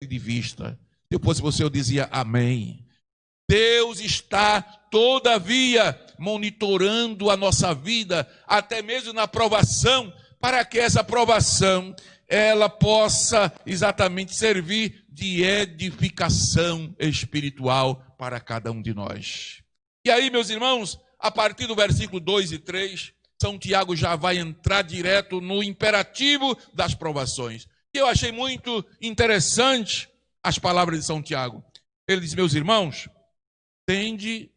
de vista. Se eu fosse você, eu dizia amém. Deus está, todavia, monitorando a nossa vida, até mesmo na provação, para que essa provação, ela possa exatamente servir de edificação espiritual para cada um de nós. E aí, meus irmãos, a partir do versículo 2 e 3, São Tiago já vai entrar direto no imperativo das provações. E eu achei muito interessante as palavras de São Tiago. Ele diz, meus irmãos, tende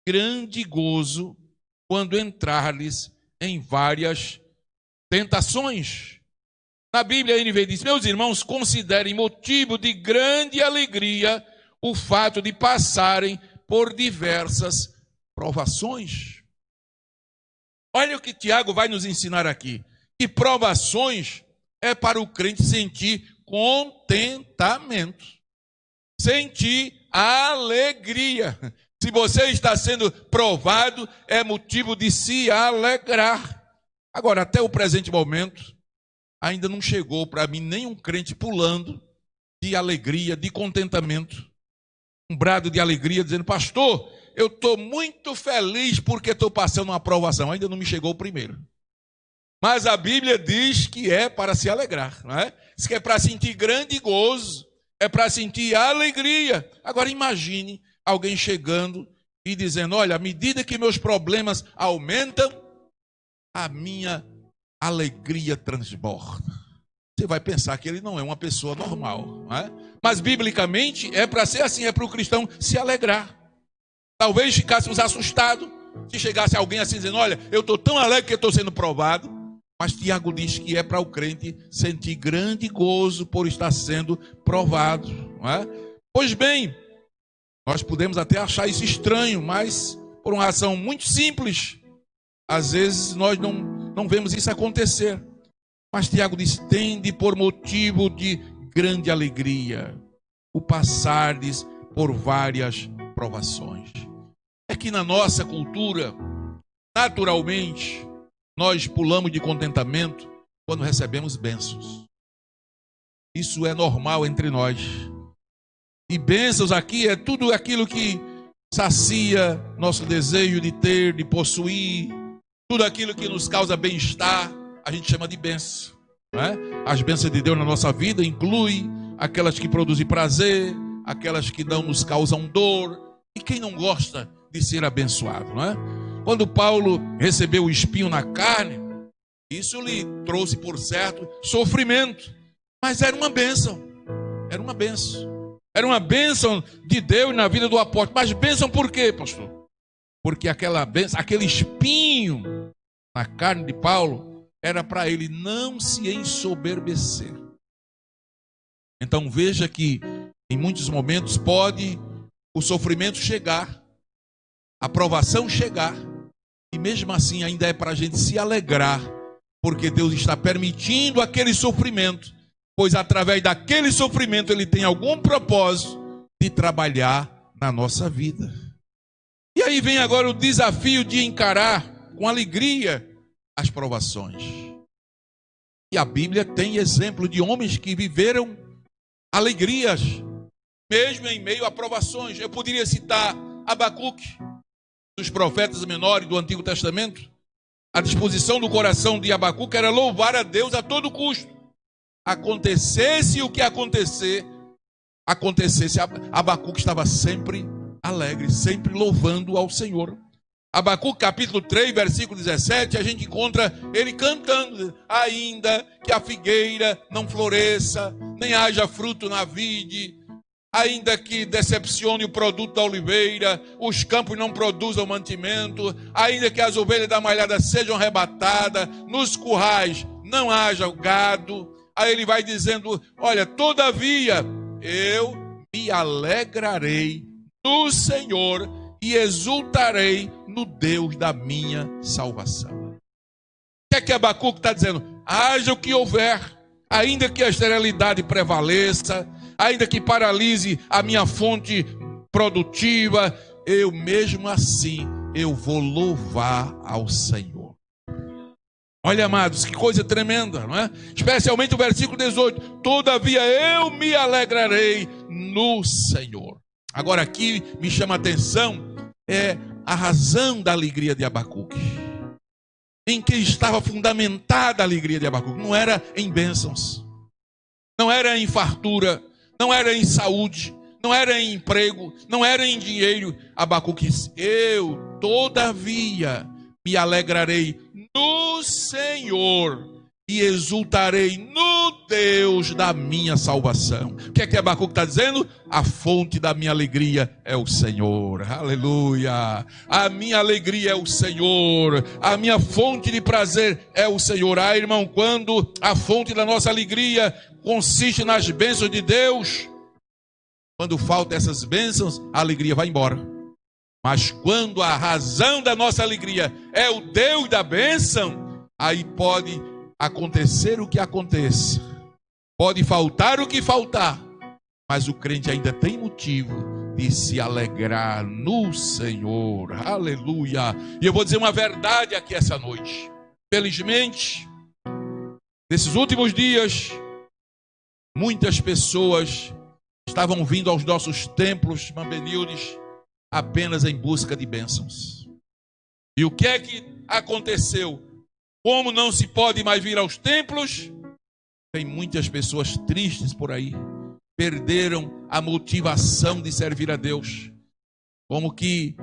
grande gozo quando entrardes em várias tentações. Na Bíblia, a NVI diz, meus irmãos, considerem motivo de grande alegria o fato de passarem por diversas provações. Olha o que Tiago vai nos ensinar aqui. Que provações é para o crente sentir contentamento, sentir alegria. Se você está sendo provado, é motivo de se alegrar. Agora, até o presente momento, ainda não chegou para mim nenhum crente pulando de alegria, de contentamento. Um brado de alegria, dizendo, pastor, eu estou muito feliz porque estou passando uma aprovação. Ainda não me chegou o primeiro. Mas a Bíblia diz que é para se alegrar, não é? Diz que é para sentir grande gozo, é para sentir alegria. Agora imagine alguém chegando e dizendo, olha, à medida que meus problemas aumentam, a minha alegria transborda. Você vai pensar que ele não é uma pessoa normal, não é? Mas biblicamente é para ser assim, é para o cristão se alegrar. Talvez ficássemos assustados se chegasse alguém assim dizendo, olha, eu estou tão alegre que estou sendo provado. Mas Tiago diz que é para o crente sentir grande gozo por estar sendo provado, não é? Pois bem, nós podemos até achar isso estranho, mas por uma razão muito simples, às vezes nós não vemos isso acontecer. Mas Tiago diz, tende por motivo de grande alegria o passardes por várias provações. É que na nossa cultura, naturalmente, nós pulamos de contentamento quando recebemos bênçãos. Isso é normal entre nós. E bênçãos aqui é tudo aquilo que sacia nosso desejo de ter, de possuir, tudo aquilo que nos causa bem-estar, a gente chama de bênção, não é? As bênçãos de Deus na nossa vida incluem aquelas que produzem prazer, aquelas que não nos causam dor. E quem não gosta de ser abençoado, não é? Quando Paulo recebeu o espinho na carne, isso lhe trouxe, por certo, sofrimento. Mas era uma bênção. Era uma bênção. Era uma bênção de Deus na vida do apóstolo. Mas bênção por quê, pastor? Porque aquela bênção, aquele espinho na carne de Paulo, era para ele não se ensoberbecer. Então veja que em muitos momentos pode o sofrimento chegar, a provação chegar, e mesmo assim ainda é para a gente se alegrar, porque Deus está permitindo aquele sofrimento, pois através daquele sofrimento Ele tem algum propósito de trabalhar na nossa vida. E aí vem agora o desafio de encarar com alegria as provações. E a Bíblia tem exemplo de homens que viveram alegrias, mesmo em meio a provações. Eu poderia citar Abacuque, dos profetas menores do Antigo Testamento. A disposição do coração de Abacuque era louvar a Deus a todo custo. Acontecesse o que acontecesse, Abacuque estava sempre alegre, sempre louvando ao Senhor. Abacuque capítulo 3, versículo 17, a gente encontra ele cantando, ainda que a figueira não floresça, nem haja fruto na vide, ainda que decepcione o produto da oliveira, os campos não produzam mantimento, ainda que as ovelhas da malhada sejam arrebatadas, nos currais não haja o gado. Aí ele vai dizendo, olha, todavia eu me alegrarei no Senhor e exultarei no Deus da minha salvação. O que é Abacuque está dizendo? Haja o que houver, ainda que a esterilidade prevaleça, ainda que paralise a minha fonte produtiva, eu mesmo assim, eu vou louvar ao Senhor. Olha, amados, que coisa tremenda, não é? Especialmente o versículo 18. Todavia eu me alegrarei no Senhor. Agora aqui me chama a atenção a razão da alegria de Abacuque. Em que estava fundamentada a alegria de Abacuque. Não era em bênçãos, não era em fartura, não era em saúde, não era em emprego, não era em dinheiro. Abacuque disse: eu, todavia, me alegrarei no Senhor e exultarei no Deus da minha salvação. O que é que Abacuque está dizendo? A fonte da minha alegria é o Senhor. Aleluia! A minha alegria é o Senhor. A minha fonte de prazer é o Senhor. Ah, irmão, quando a fonte da nossa alegria consiste nas bênçãos de Deus, quando faltam essas bênçãos, a alegria vai embora. Mas quando a razão da nossa alegria é o Deus da bênção, aí pode acontecer o que aconteça, pode faltar o que faltar, mas o crente ainda tem motivo de se alegrar no Senhor. Aleluia! E eu vou dizer uma verdade aqui essa noite. Felizmente, nesses últimos dias, muitas pessoas estavam vindo aos nossos templos, Mambenildes, apenas em busca de bênçãos. E o que é que aconteceu? Como não se pode mais vir aos templos, tem muitas pessoas tristes por aí. Perderam a motivação de servir a Deus. Como que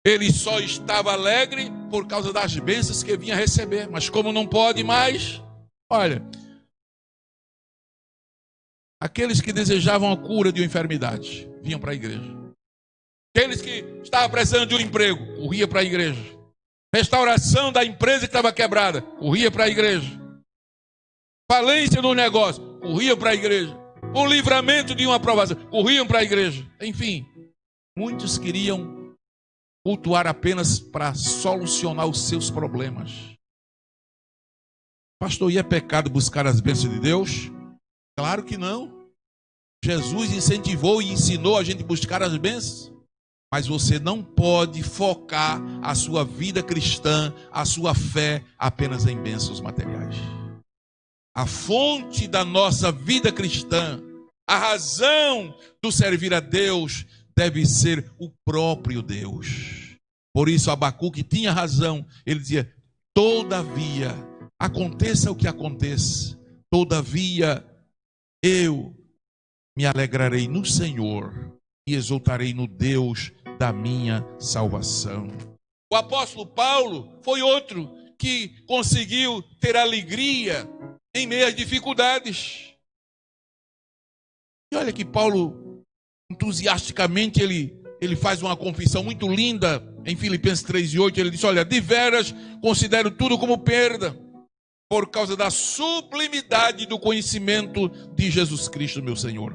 ele só estava alegre por causa das bênçãos que vinha receber. Mas como não pode mais, olha, aqueles que desejavam a cura de uma enfermidade vinham para a igreja. Aqueles que estavam precisando de um emprego, corria para a igreja. Restauração da empresa que estava quebrada, corria para a igreja. Falência do negócio, corria para a igreja. O livramento de uma aprovação, corriam para a igreja. Enfim, muitos queriam cultuar apenas para solucionar os seus problemas. Pastor, e é pecado buscar as bênçãos de Deus? Claro que não. Jesus incentivou e ensinou a gente a buscar as bênçãos. Mas você não pode focar a sua vida cristã, a sua fé, apenas em bênçãos materiais. A fonte da nossa vida cristã, a razão do servir a Deus, deve ser o próprio Deus. Por isso Abacuque tinha razão. Ele dizia: todavia, aconteça o que aconteça, todavia eu me alegrarei no Senhor e exultarei no Deus da minha salvação. O apóstolo Paulo foi outro que conseguiu ter alegria em meio às dificuldades. E olha que Paulo, entusiasticamente, ele faz uma confissão muito linda em Filipenses 3:8. Ele diz: olha, de veras considero tudo como perda, por causa da sublimidade do conhecimento de Jesus Cristo, meu Senhor,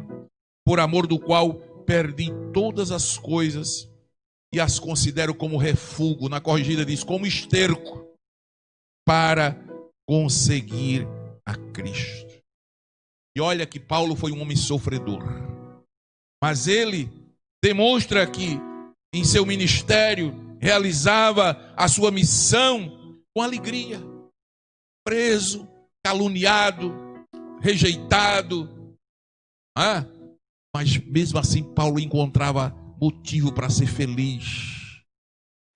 por amor do qual perdi todas as coisas e as considero como refúgio. Na corrigida diz: como esterco, para conseguir a Cristo. E olha que Paulo foi um homem sofredor, mas ele demonstra que em seu ministério realizava a sua missão com alegria. Preso, caluniado, rejeitado, mas mesmo assim Paulo encontrava motivo para ser feliz.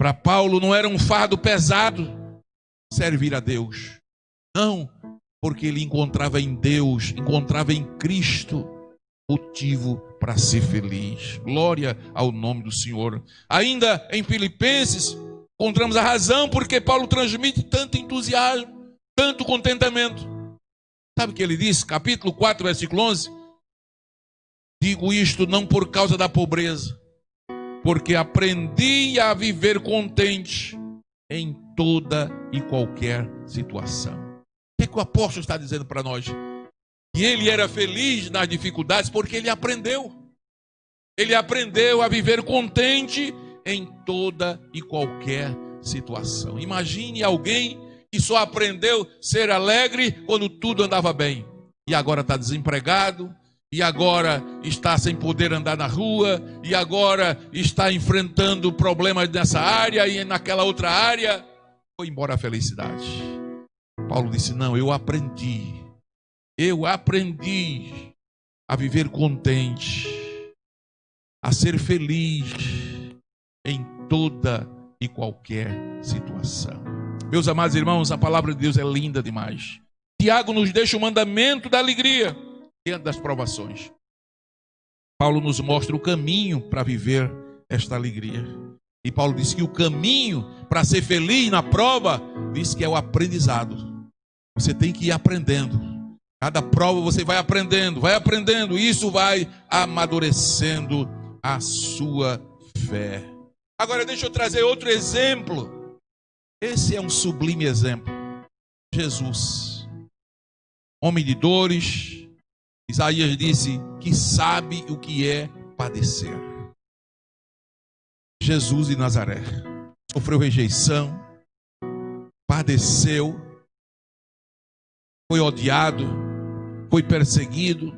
Para Paulo não era um fardo pesado servir a Deus. Não, porque ele encontrava em Deus, encontrava em Cristo motivo para ser feliz. Glória ao nome do Senhor. Ainda em Filipenses encontramos a razão porque Paulo transmite tanto entusiasmo, tanto contentamento. Sabe o que ele diz? Capítulo 4, versículo 11. Digo isto não por causa da pobreza, porque aprendi a viver contente em toda e qualquer situação. O que o apóstolo está dizendo para nós? Que ele era feliz nas dificuldades porque ele aprendeu. Ele aprendeu a viver contente em toda e qualquer situação. Imagine alguém que só aprendeu a ser alegre quando tudo andava bem. E agora está desempregado, e agora está sem poder andar na rua, e agora está enfrentando problemas nessa área e naquela outra área. Foi embora a felicidade. Paulo disse: não, eu aprendi a viver contente, a ser feliz em toda e qualquer situação. Meus amados irmãos, a palavra de Deus é linda demais. Tiago nos deixa o mandamento da alegria diante das provações. Paulo nos mostra o caminho para viver esta alegria. E Paulo diz que o caminho para ser feliz na prova, diz que é o aprendizado. Você tem que ir aprendendo. Cada prova você vai aprendendo, e isso vai amadurecendo a sua fé. Agora deixa eu trazer outro exemplo. Esse é um sublime exemplo. Jesus, homem de dores. Isaías disse que sabe o que é padecer. Jesus de Nazaré sofreu rejeição, padeceu, foi odiado, foi perseguido,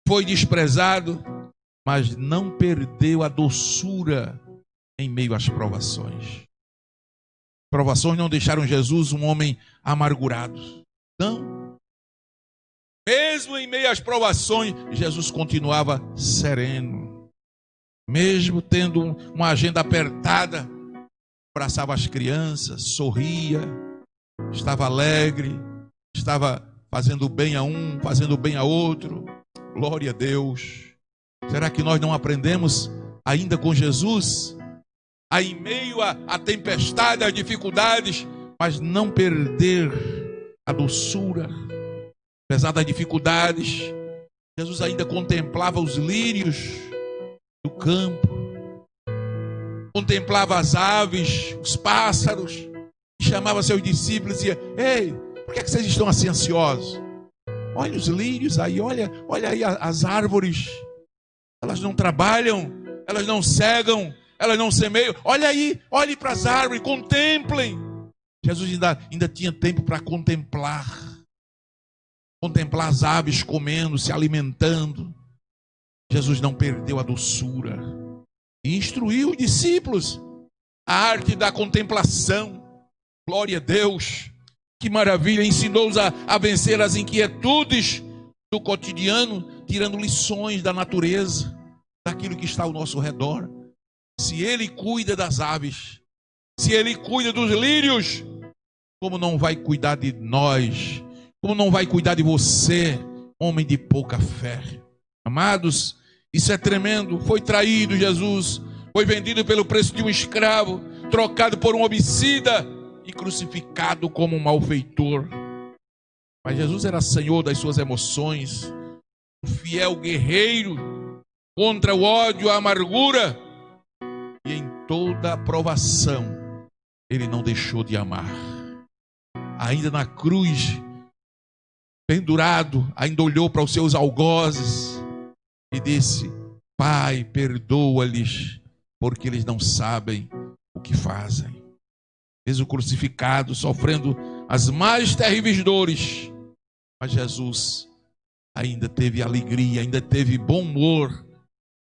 foi desprezado, mas não perdeu a doçura em meio às provações. Provações não deixaram Jesus um homem amargurado. Não. Mesmo em meio às provações, Jesus continuava sereno. Mesmo tendo uma agenda apertada, abraçava as crianças, sorria, estava alegre, estava fazendo bem a um, fazendo bem a outro. Glória a Deus. Será que nós não aprendemos ainda com Jesus? A em meio à tempestade, às dificuldades, mas não perder a doçura. Apesar das dificuldades, Jesus ainda contemplava os lírios do campo, contemplava as aves, os pássaros, e chamava seus discípulos e dizia: ei, por que vocês estão assim ansiosos? Olha os lírios aí, olha aí as árvores. Elas não trabalham, elas não cegam, elas não semeiam. Olha aí, olhe para as árvores, contemplem. Jesus ainda tinha tempo para contemplar as aves comendo, se alimentando. Jesus não perdeu a doçura e instruiu os discípulos a arte da contemplação. Glória a Deus, que maravilha! Ensinou-os a vencer as inquietudes do cotidiano, tirando lições da natureza, daquilo que está ao nosso redor. Se Ele cuida das aves, se Ele cuida dos lírios, como não vai cuidar de nós? Como não vai cuidar de você, homem de pouca fé? Amados, isso é tremendo. Foi traído Jesus, foi vendido pelo preço de um escravo, trocado por um homicida e crucificado como um malfeitor. Mas Jesus era senhor das suas emoções, um fiel guerreiro contra o ódio, a amargura, e em toda a provação Ele não deixou de amar. Ainda na cruz, pendurado, ainda olhou para os seus algozes e disse: Pai, perdoa-lhes, porque eles não sabem o que fazem. Mesmo crucificado, sofrendo as mais terríveis dores, mas Jesus ainda teve alegria, ainda teve bom humor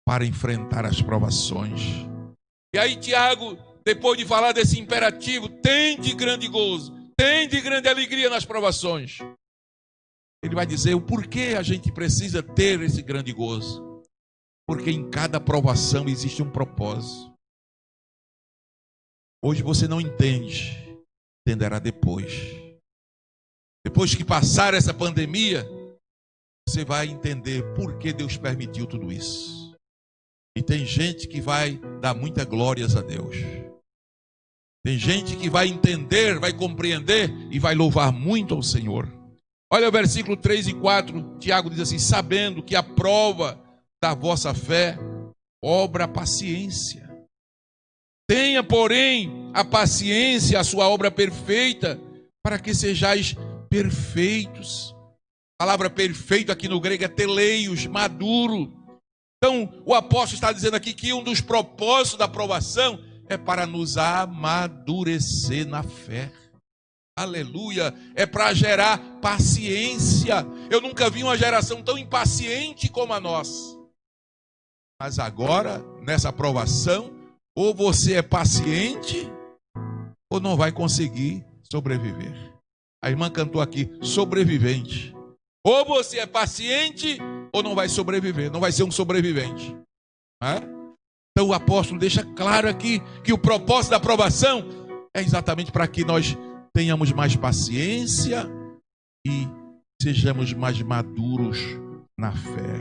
para enfrentar as provações. E aí Tiago, depois de falar desse imperativo, tende grande gozo, tende grande alegria nas provações, ele vai dizer o porquê a gente precisa ter esse grande gozo. Porque em cada provação existe um propósito. Hoje você não entende, entenderá depois. Depois que passar essa pandemia, você vai entender por que Deus permitiu tudo isso. E tem gente que vai dar muitas glórias a Deus. Tem gente que vai entender, vai compreender e vai louvar muito ao Senhor. Olha o versículo 3 e 4, Tiago diz assim: sabendo que a prova da vossa fé obra a paciência. Tenha, porém, a paciência, a sua obra perfeita, para que sejais perfeitos. A palavra perfeito aqui no grego é teleios, maduro. Então, o apóstolo está dizendo aqui que um dos propósitos da aprovação é para nos amadurecer na fé. Aleluia, é para gerar paciência. Eu nunca vi uma geração tão impaciente como a nossa. Mas agora, nessa aprovação, ou você é paciente, ou não vai conseguir sobreviver. A irmã cantou aqui, sobrevivente. Ou você é paciente, ou não vai sobreviver, não vai ser um sobrevivente. Então o apóstolo deixa claro aqui que o propósito da aprovação é exatamente para que nós tenhamos mais paciência e sejamos mais maduros na fé.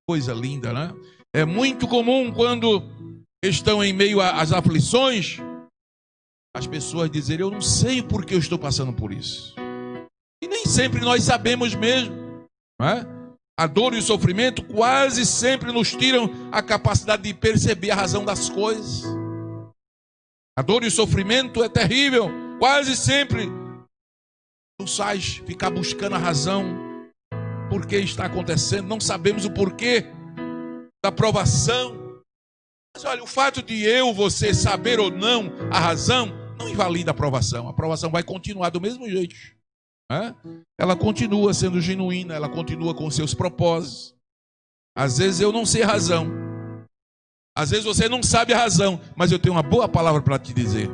Coisa linda, né? É muito comum quando estão em meio às aflições, as pessoas dizerem, eu não sei o porquê eu estou passando por isso. E nem sempre nós sabemos mesmo, não é? A dor e o sofrimento quase sempre nos tiram a capacidade de perceber a razão das coisas. A dor e o sofrimento é terrível. Quase sempre nos faz ficar buscando a razão. Por que está acontecendo? Não sabemos o porquê da provação. Mas olha, o fato de você saber ou não a razão, não invalida a aprovação. A aprovação vai continuar do mesmo jeito. Ela continua sendo genuína, ela continua com seus propósitos. Às vezes eu não sei a razão, às vezes você não sabe a razão, mas eu tenho uma boa palavra para te dizer.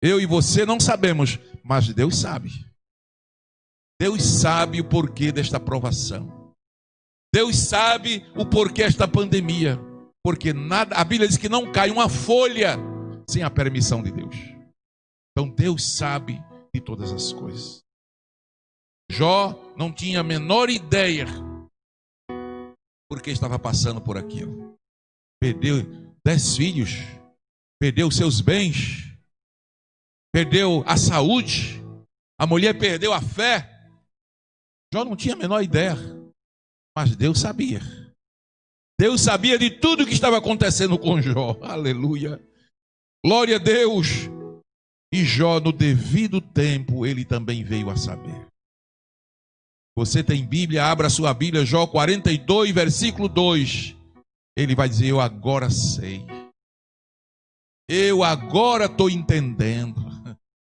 Eu e você não sabemos, mas Deus sabe. Deus sabe o porquê desta provação. Deus sabe o porquê desta pandemia. Porque nada, a Bíblia diz que não cai uma folha sem a permissão de Deus. Então Deus sabe de todas as coisas. Jó não tinha a menor ideia porque estava passando por aquilo. Perdeu 10 filhos, perdeu seus bens, perdeu a saúde, a mulher perdeu a fé. Jó não tinha a menor ideia, mas Deus sabia. Deus sabia de tudo que estava acontecendo com Jó. Aleluia. Glória a Deus. E Jó, no devido tempo, ele também veio a saber. Você tem Bíblia, abra sua Bíblia, Jó 42, versículo 2. Ele vai dizer, eu agora sei. Eu agora estou entendendo.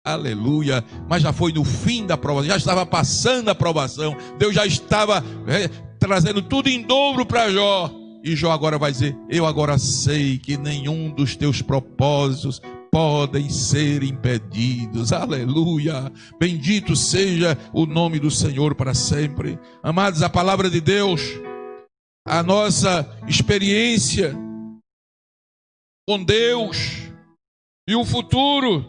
Aleluia. Mas já foi no fim da provação, já estava passando a provação. Deus já estava trazendo tudo em dobro para Jó. E Jó agora vai dizer, eu agora sei que nenhum dos teus propósitos podem ser impedidos. Aleluia. Bendito seja o nome do Senhor para sempre. Amados, a palavra de Deus, a nossa experiência com Deus e o futuro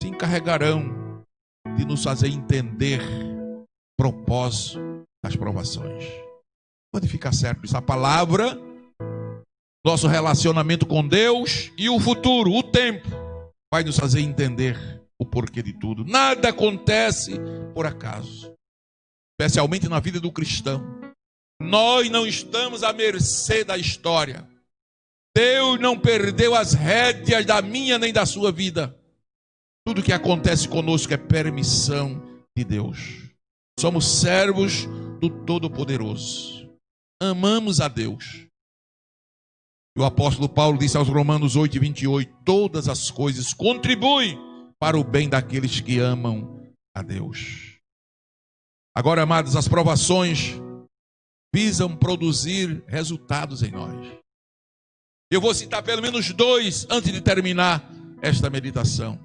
se encarregarão de nos fazer entender o propósito das provações. Pode ficar certo isso. A palavra, nosso relacionamento com Deus e o futuro, o tempo, vai nos fazer entender o porquê de tudo. Nada acontece por acaso, especialmente na vida do cristão. Nós não estamos à mercê da história. Deus não perdeu as rédeas da minha nem da sua vida. Tudo que acontece conosco é permissão de Deus. Somos servos do Todo-Poderoso. Amamos a Deus. O apóstolo Paulo disse aos Romanos 8, 28, todas as coisas contribuem para o bem daqueles que amam a Deus. Agora, amados, as provações visam produzir resultados em nós. Eu vou citar pelo menos 2 antes de terminar esta meditação.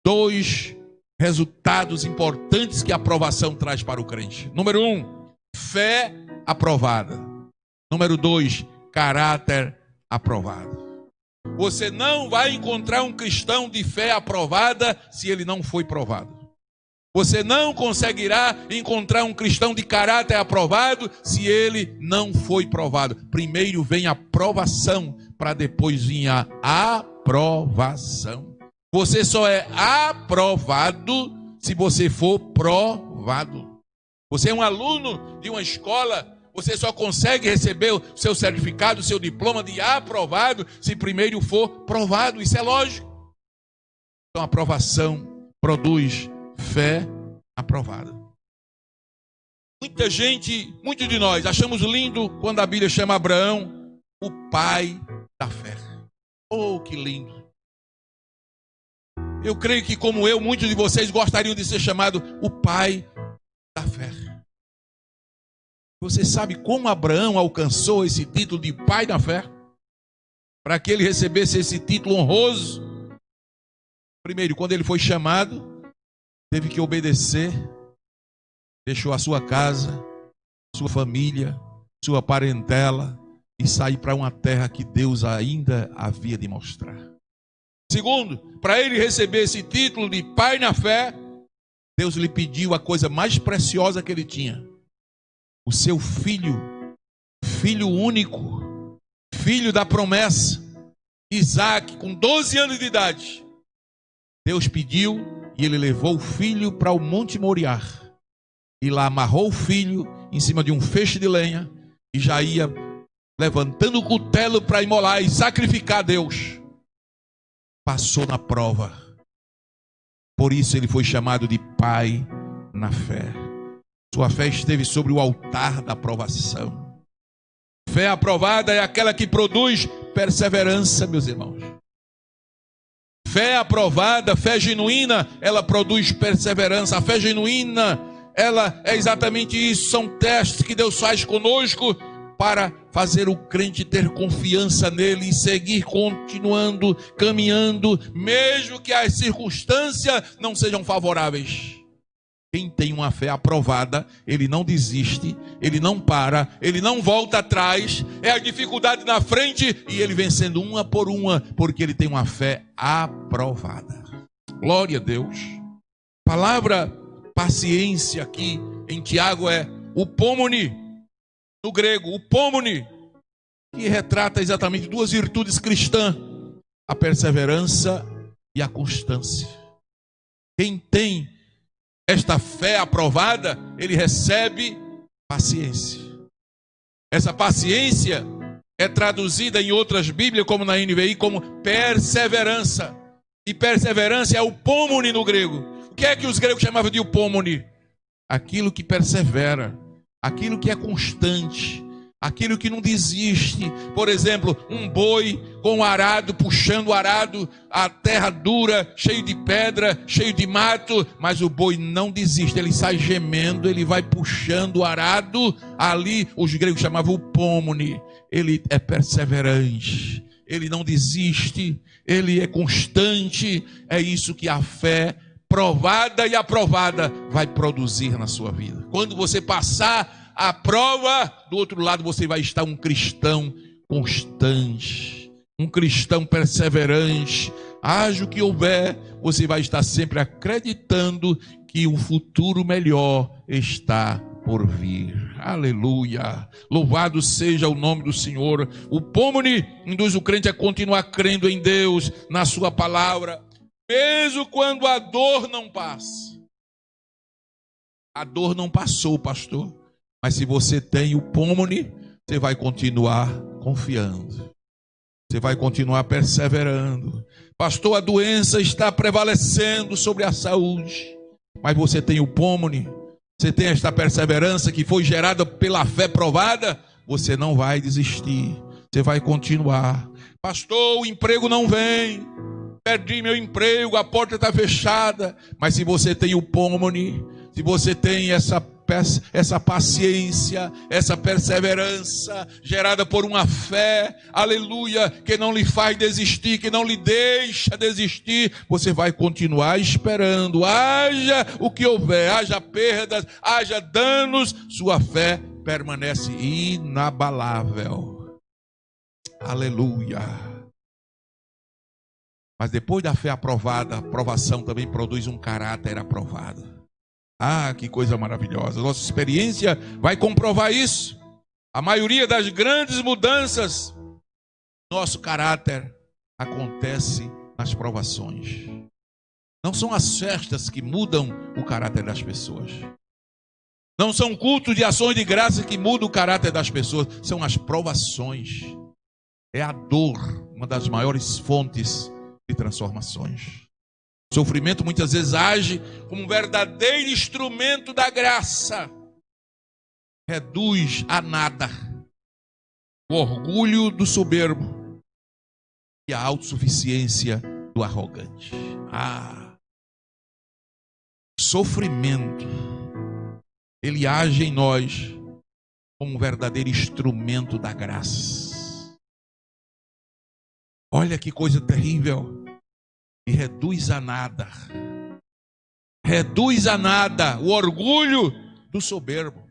2 resultados importantes que a aprovação traz para o crente. Número 1, fé aprovada. Número 2, caráter aprovado. Você não vai encontrar um cristão de fé aprovada se ele não foi provado. Você não conseguirá encontrar um cristão de caráter aprovado se ele não foi provado. Primeiro vem a provação, para depois vir a aprovação. Você só é aprovado se você for provado. Você é um aluno de uma escola, você só consegue receber o seu certificado, o seu diploma de aprovado, se primeiro for provado. Isso é lógico. Então a aprovação produz fé aprovada. Muita gente, muitos de nós, achamos lindo quando a Bíblia chama Abraão o pai da fé. Oh, que lindo. Eu creio que, como eu, muitos de vocês gostariam de ser chamado o pai da fé. Você sabe como Abraão alcançou esse título de pai da fé? Para que ele recebesse esse título honroso. Primeiro, quando ele foi chamado, teve que obedecer, deixou a sua casa, sua família, sua parentela e sair para uma terra que Deus ainda havia de mostrar. Segundo, para ele receber esse título de pai na fé, Deus lhe pediu a coisa mais preciosa que ele tinha: o seu filho, filho único, filho da promessa, Isaac, com 12 anos de idade. Deus pediu e ele levou o filho para o Monte Moriá. E lá amarrou o filho em cima de um feixe de lenha e já ia levantando o cutelo para imolar e sacrificar a Deus. Passou na prova. Por isso ele foi chamado de pai na fé. Sua fé esteve sobre o altar da aprovação. Fé aprovada é aquela que produz perseverança, meus irmãos. Fé aprovada, fé genuína, ela produz perseverança. A fé genuína, ela é exatamente isso. São testes que Deus faz conosco para fazer o crente ter confiança nele e seguir continuando, caminhando, mesmo que as circunstâncias não sejam favoráveis. Quem tem uma fé aprovada, ele não desiste, ele não para, ele não volta atrás. É a dificuldade na frente e ele vencendo uma por uma, porque ele tem uma fé aprovada. Glória a Deus. Palavra paciência aqui em Tiago é upomone, no grego, upomone, que retrata exatamente duas virtudes cristãs: a perseverança e a constância. Quem tem esta fé aprovada, ele recebe paciência. Essa paciência é traduzida em outras Bíblias, como na NVI, como perseverança. E perseverança é upomone no grego. O que é que os gregos chamavam de upomone? Aquilo que persevera, aquilo que é constante, aquilo que não desiste. Por exemplo, um boi com o arado, puxando o arado, a terra dura, cheio de pedra, cheio de mato, mas o boi não desiste, ele sai gemendo, ele vai puxando o arado. Ali os gregos chamavam upomone. Ele é perseverante, ele não desiste, ele é constante. É isso que a fé provada e aprovada vai produzir na sua vida. Quando você passar a prova, do outro lado você vai estar um cristão constante, um cristão perseverante. Haja o que houver, você vai estar sempre acreditando que um futuro melhor está por vir. Aleluia! Louvado seja o nome do Senhor. O upomone induz o crente a continuar crendo em Deus, na sua palavra, mesmo quando a dor não passa. A dor não passou, pastor. Mas se você tem o upomone, você vai continuar confiando. Você vai continuar perseverando. Pastor, a doença está prevalecendo sobre a saúde. Mas você tem o upomone. Você tem esta perseverança que foi gerada pela fé provada. Você não vai desistir. Você vai continuar. Pastor, o emprego não vem. Perdi meu emprego, a porta está fechada. Mas se você tem o upomone, se você tem essa paciência, essa perseverança gerada por uma fé, aleluia, que não lhe faz desistir, que não lhe deixa desistir, você vai continuar esperando. Haja o que houver, haja perdas, haja danos, sua fé permanece inabalável. Aleluia. Mas depois da fé aprovada, a aprovação também produz um caráter aprovado. Ah, que coisa maravilhosa. Nossa experiência vai comprovar isso. A maioria das grandes mudanças, nosso caráter acontece nas provações. Não são as festas que mudam o caráter das pessoas. Não são cultos de ações de graça que mudam o caráter das pessoas. São as provações. É a dor, uma das maiores fontes de transformações. O sofrimento muitas vezes age como um verdadeiro instrumento da graça. Reduz a nada o orgulho do soberbo e a autossuficiência do arrogante. O sofrimento, ele age em nós como um verdadeiro instrumento da graça. Olha que coisa terrível. E reduz a nada reduz a nada o orgulho do soberbo.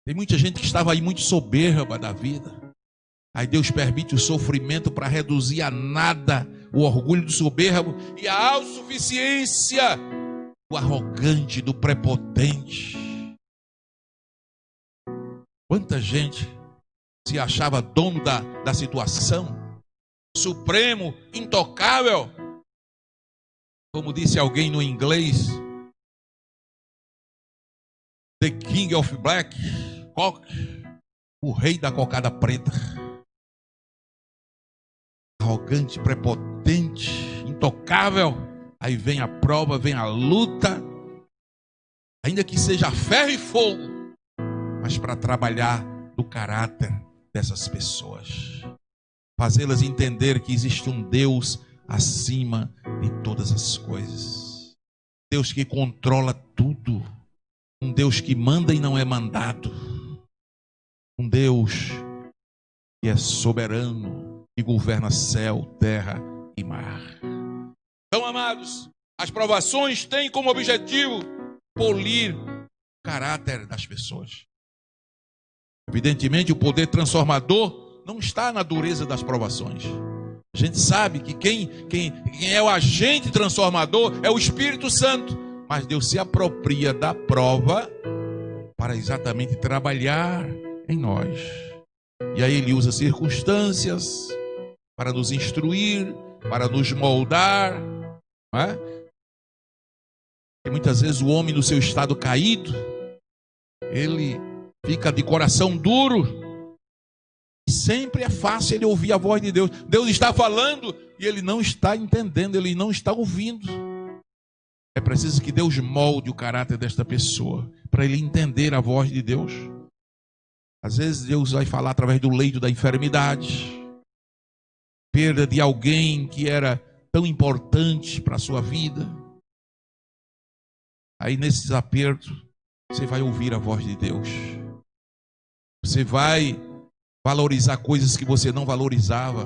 Tem muita gente que estava aí muito soberba da vida. Aí Deus permite o sofrimento para reduzir a nada o orgulho do soberbo e a autossuficiência do arrogante, do prepotente. Quanta gente se achava dono da situação, supremo, intocável. Como disse alguém no inglês, The King of Black Cock, o rei da cocada preta. Arrogante, prepotente, intocável. Aí vem a prova, vem a luta, ainda que seja ferro e fogo, mas para trabalhar no caráter dessas pessoas, fazê-las entender que existe um Deus acima de todas as coisas, Deus que controla tudo, um Deus que manda e não é mandado, um Deus que é soberano, que governa céu, terra e mar. Então, amados, as provações têm como objetivo polir o caráter das pessoas. Evidentemente, o poder transformador não está na dureza das provações. A gente sabe que quem é o agente transformador é o Espírito Santo. Mas Deus se apropria da prova para exatamente trabalhar em nós. E aí Ele usa circunstâncias para nos instruir, para nos moldar. Não é? E muitas vezes o homem no seu estado caído, ele fica de coração duro. E sempre é fácil ele ouvir a voz de Deus. Deus está falando e ele não está entendendo, ele não está ouvindo. É preciso que Deus molde o caráter desta pessoa, para ele entender a voz de Deus. Às vezes Deus vai falar através do leito da enfermidade, perda de alguém que era tão importante para a sua vida. Aí nesses apertos, você vai ouvir a voz de Deus. Você vai valorizar coisas que você não valorizava.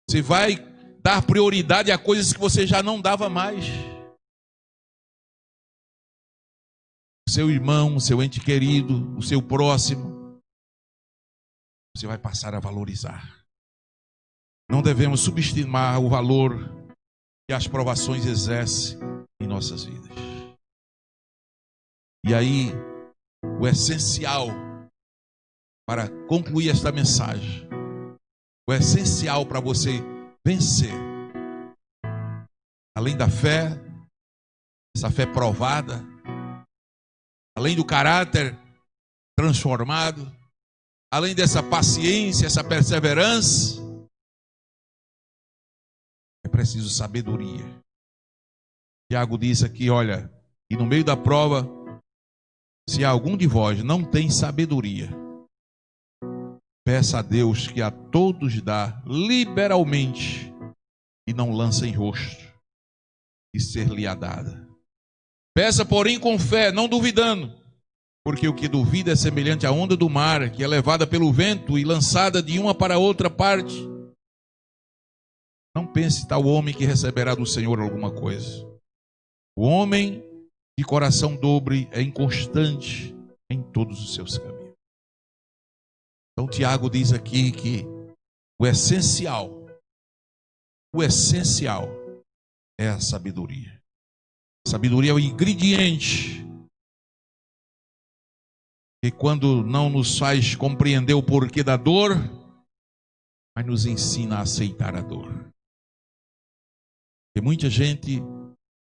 Você vai dar prioridade a coisas que você já não dava mais. O seu irmão, o seu ente querido, o seu próximo, você vai passar a valorizar. Não devemos subestimar o valor que as provações exercem em nossas vidas. E aí, o essencial para concluir esta mensagem, o essencial para você vencer, além da fé, essa fé provada, além do caráter transformado, além dessa paciência, essa perseverança, é preciso sabedoria. Tiago diz aqui, olha, e no meio da prova, se algum de vós não tem sabedoria, peça a Deus que a todos dá liberalmente e não lança em rosto, e ser-lhe-á dada. Peça, porém, com fé, não duvidando, porque o que duvida é semelhante à onda do mar, que é levada pelo vento e lançada de uma para outra parte. Não pense tal homem que receberá do Senhor alguma coisa. O homem de coração dobre é inconstante em todos os seus caminhos. Então Tiago diz aqui que o essencial é a sabedoria. Sabedoria é o ingrediente que, quando não nos faz compreender o porquê da dor, mas nos ensina a aceitar a dor. Porque muita gente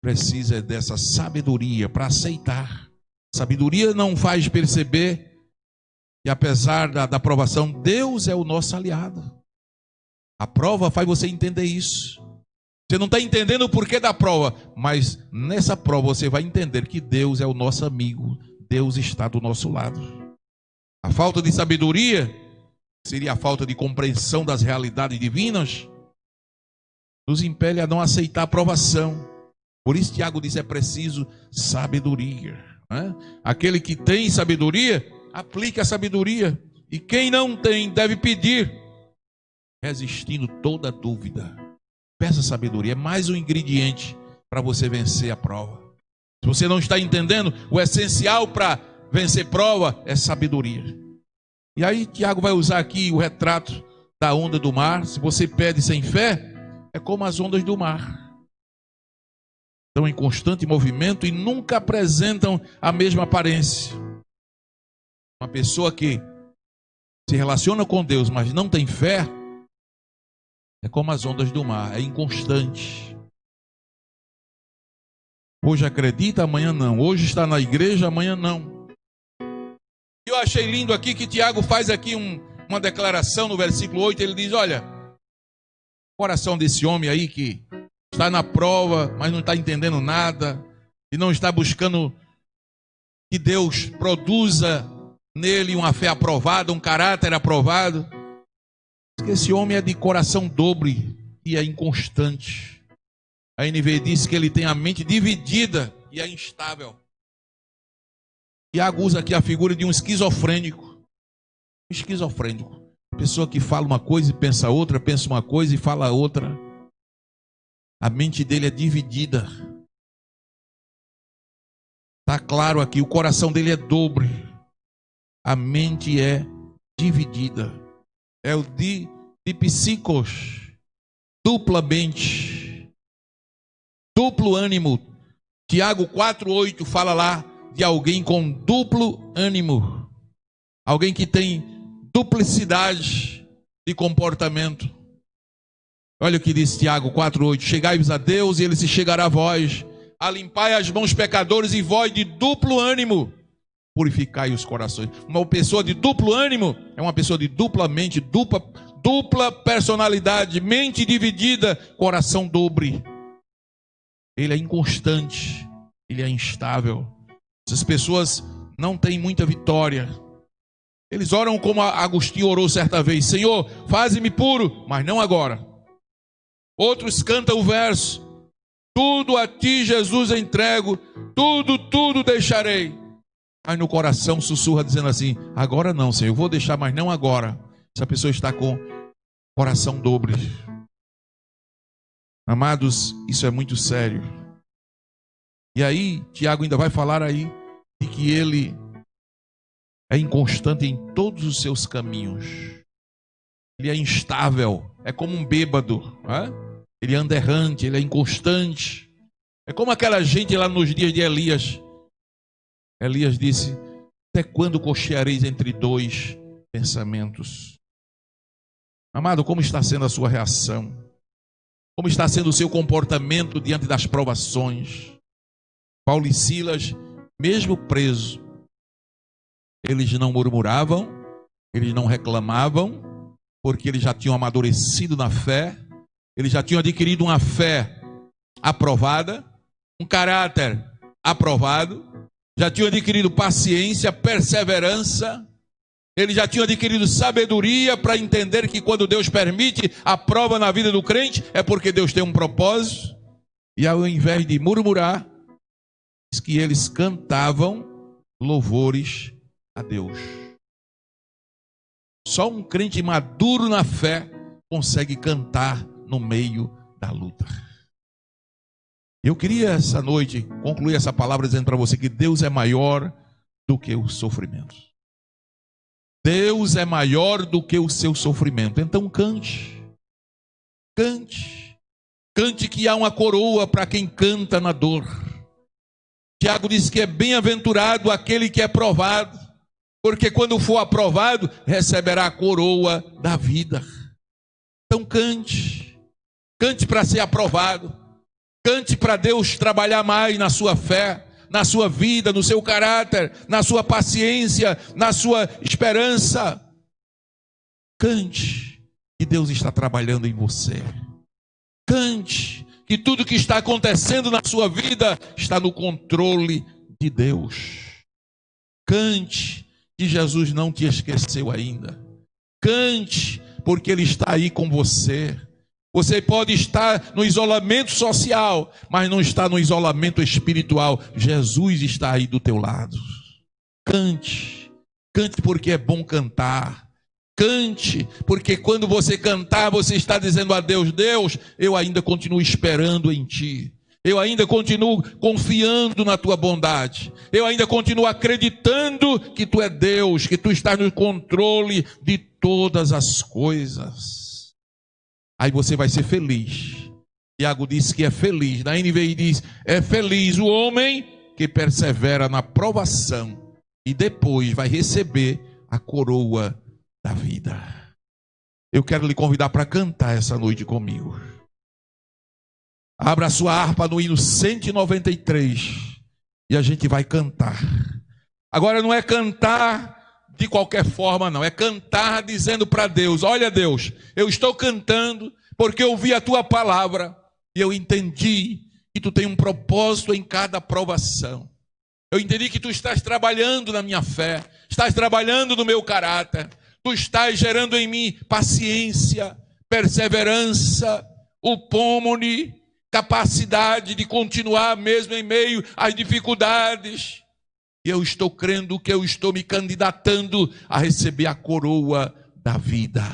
precisa dessa sabedoria para aceitar. Sabedoria não faz perceber que, apesar da provação, Deus é o nosso aliado. A prova faz você entender isso. Você não está entendendo o porquê da prova, mas nessa prova você vai entender que Deus é o nosso amigo, Deus está do nosso lado. A falta de sabedoria seria a falta de compreensão das realidades divinas, nos impele a não aceitar a provação. Por isso Tiago diz, é preciso sabedoria, né? Aquele que tem sabedoria, aplique a sabedoria, e quem não tem deve pedir, resistindo toda dúvida. Peça sabedoria, é mais um ingrediente para você vencer a prova. Se você não está entendendo, o essencial para vencer prova é sabedoria. E aí Tiago vai usar aqui o retrato da onda do mar. Se você pede sem fé, é como as ondas do mar. Estão em constante movimento e nunca apresentam a mesma aparência. Uma pessoa que se relaciona com Deus, mas não tem fé, é como as ondas do mar, é inconstante. Hoje acredita, amanhã não. Hoje está na igreja, amanhã não. Eu achei lindo aqui que Tiago faz aqui uma declaração no versículo 8. Ele diz, olha, o coração desse homem aí que está na prova, mas não está entendendo nada, e não está buscando que Deus produza nele uma fé aprovada, um caráter aprovado. Esse homem é de coração dobre e é inconstante. A NVI diz que ele tem a mente dividida e é instável. Tiago usa aqui a figura de um esquizofrênico. Esquizofrênico. Pessoa que fala uma coisa e pensa outra, pensa uma coisa e fala outra. A mente dele é dividida. Está claro aqui, o coração dele é dobre. A mente é dividida. É o de psicos, duplamente, duplo ânimo. Tiago 4,8 fala lá de alguém com duplo ânimo. Alguém que tem duplicidade de comportamento. Olha o que diz Tiago 4,8. Chegai-vos a Deus e Ele se chegará a vós. Alimpai as mãos pecadores e vós de duplo ânimo purificai os corações. Uma pessoa de duplo ânimo é uma pessoa de dupla mente, dupla personalidade, mente dividida, coração dobre. Ele é inconstante, ele é instável. Essas pessoas não têm muita vitória. Eles oram como Agostinho orou certa vez: Senhor, faze-me puro, mas não agora. Outros cantam o verso: tudo a ti, Jesus, entrego, tudo deixarei. Aí no coração sussurra dizendo assim: agora não, Senhor, eu vou deixar, mas não agora. Essa pessoa está com coração dobre. Amados, isso é muito sério. E aí, Tiago ainda vai falar aí de que ele é inconstante em todos os seus caminhos. Ele é instável, é como um bêbado, né? Ele anda errante, ele é inconstante. É como aquela gente lá nos dias de Elias. Elias disse: até quando cocheareis entre dois pensamentos? Amado, como está sendo a sua reação? Como está sendo o seu comportamento diante das provações? Paulo e Silas, mesmo presos, eles não murmuravam, eles não reclamavam, porque eles já tinham amadurecido na fé, eles já tinham adquirido uma fé aprovada, um caráter aprovado, já tinham adquirido paciência, perseverança, eles já tinham adquirido sabedoria para entender que quando Deus permite a prova na vida do crente, é porque Deus tem um propósito. E ao invés de murmurar, diz que eles cantavam louvores a Deus. Só um crente maduro na fé consegue cantar no meio da luta. Eu queria essa noite concluir essa palavra dizendo para você que Deus é maior do que o sofrimento. Deus é maior do que o seu sofrimento. Então cante. Cante. Cante que há uma coroa para quem canta na dor. Tiago diz que é bem-aventurado aquele que é provado, porque quando for aprovado, receberá a coroa da vida. Então cante. Cante para ser aprovado. Cante para Deus trabalhar mais na sua fé, na sua vida, no seu caráter, na sua paciência, na sua esperança. Cante que Deus está trabalhando em você. Cante que tudo que está acontecendo na sua vida está no controle de Deus. Cante que Jesus não te esqueceu ainda. Cante porque Ele está aí com você. Você pode estar no isolamento social, mas não está no isolamento espiritual. Jesus está aí do teu lado. Cante. Cante porque é bom cantar. Cante, porque quando você cantar, você está dizendo a Deus: Deus, eu ainda continuo esperando em Ti. Eu ainda continuo confiando na tua bondade. Eu ainda continuo acreditando que tu é Deus, que tu estás no controle de todas as coisas. Aí você vai ser feliz. Tiago diz que é feliz. Na NVI diz, é feliz o homem que persevera na provação e depois vai receber a coroa da vida. Eu quero lhe convidar para cantar essa noite comigo. Abra a sua harpa no hino 193 e a gente vai cantar. Agora não é cantar de qualquer forma, não. É cantar dizendo para Deus, olha Deus, eu estou cantando porque eu ouvi a tua palavra e eu entendi que tu tem um propósito em cada provação. Eu entendi que tu estás trabalhando na minha fé, estás trabalhando no meu caráter, tu estás gerando em mim paciência, perseverança, upomone, capacidade de continuar mesmo em meio às dificuldades. E eu estou crendo que eu estou me candidatando a receber a coroa da vida.